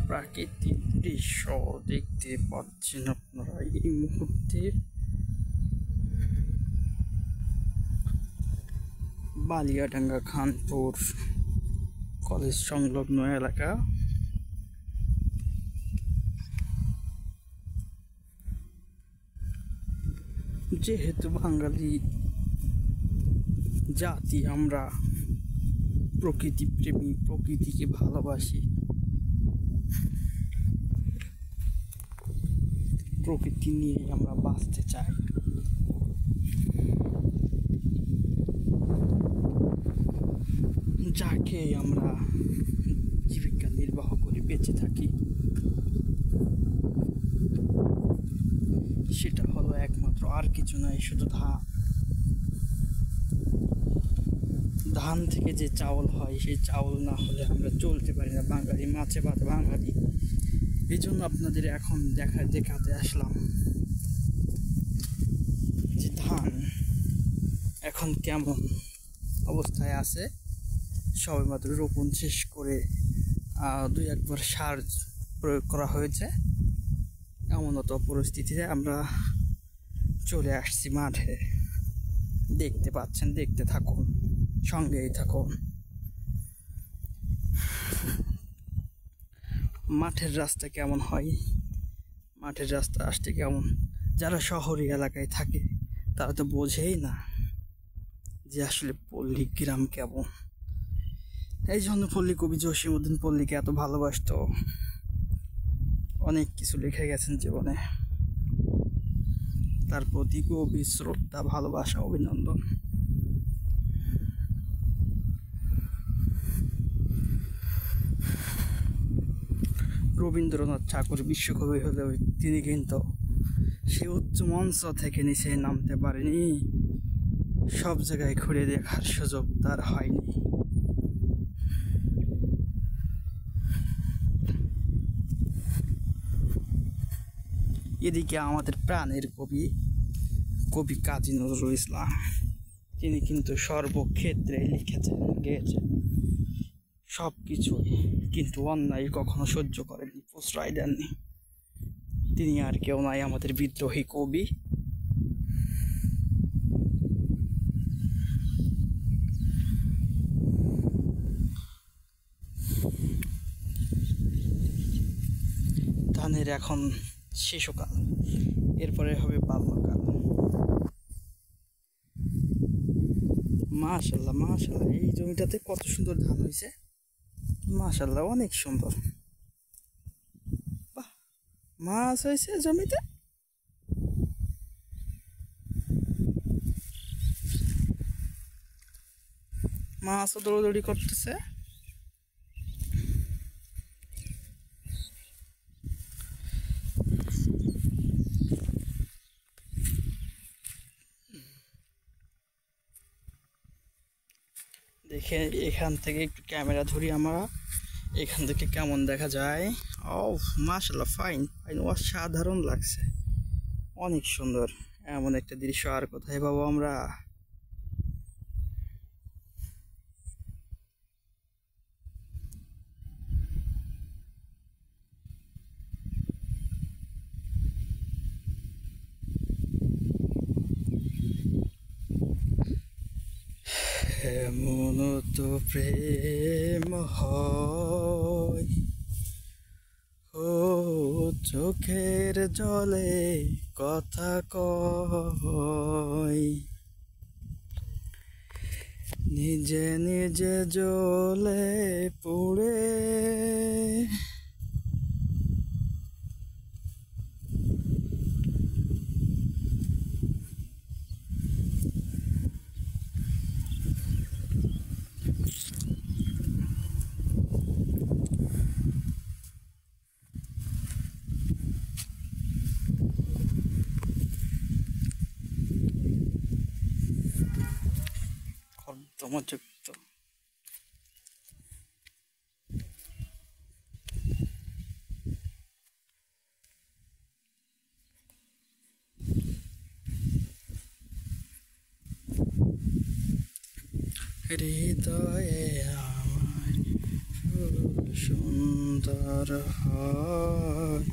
প্রাকৃতিক দৃশ্য দেখতে পাচ্ছেন আপনারা এই মুহূর্তে। বালিয়াডাঙ্গা খানপুর কলেজ সংলগ্ন এলাকা। যেহেতু বাঙালি জাতি, আমরা প্রকৃতি প্রেমী, প্রকৃতিকে ভালোবাসি, প্রকৃতি নিয়ে আমরা বাঁচতে চাই। যাকে আমরা জীবিকা নির্বাহ করে বেঁচে থাকি, সেটা হলো একমাত্র আর কিছু নয়, শুধু ধান থেকে যে চাউল হয়, সেই চাউল না হলে আমরা চলতে পারি না। বাঙালি মাছে ভাত বাঙালি। এই জন্য আপনাদের এখন দেখাতে আসলাম যে ধান এখন কেমন অবস্থায় আছে। সবেমাত্র রোপণ শেষ করে 2-1 বার সার প্রয়োগ করা হয়েছে। এমনত পরিস্থিতিতে আমরা চলে আসছি মাঠে। দেখতে পাচ্ছেন, দেখতে থাকুন, সঙ্গেই থাকুন। মাঠের রাস্তা কেমন হয়, মাঠের রাস্তা আসতে কেমন, যারা শহরি এলাকায় থাকে তারা তো বোঝেই না যে আসলে পল্লী গ্রাম কেমন। এই জন্য পল্লী কবি জসীমউদ্দীন পল্লীকে এত ভালোবাসতো। অনেক কিছু লিখে গেছেন জীবনে। তার প্রতি গভীর শ্রদ্ধা, ভালোবাসা, অভিনন্দন। রবীন্দ্রনাথ ঠাকুর বিশ্বকবি হলেও তিনি কিন্তু সে উচ্চ মঞ্চ থেকে নিচে নামতে পারেনি। সব জায়গায় ঘুরে দেখার সুযোগ তার হয়নি। এদিকে আমাদের প্রাণের কবি কাজী নজরুল ইসলাম, তিনি কিন্তু সর্বক্ষেত্রে লিখেছেন, গেয়েছেন সব কিছুই, কিন্তু অন্যায় কখনো সহ্য করেননি, প্রশ্রয় দেননি। তিনি আর কেউ নাই, আমাদের বিদ্রোহী কবি। ধানের এখন শিশুকাল, এরপরে হবে বাল্যকাল। মাশাআল্লাহ মাশাআল্লাহ, এই জমিটাতে কত সুন্দর ধান হয়েছে, মাশাআল্লাহ, অনেক সুন্দর। বাহ, মাছ হয়েছে জমিতে। মাছও দৌড়দৌড়ি করতেছে। দেখে এখান থেকে একটু ক্যামেরা ধরি আমরা, এখান থেকে কেমন দেখা যায়। ও মাশাআল্লাহ, ফাইন ফাইন, অসাধারণ লাগছে, অনেক সুন্দর। এমন একটা দৃশ্য আর কোথায় পাবো আমরা। এমন তো প্রেম হয়, ও চোখের জলে কথা কয়, নিজে নিজে জ্বলে পুড়ে কর্দমযুক্ত। হৃদয়ে আমার সুন্দর হয়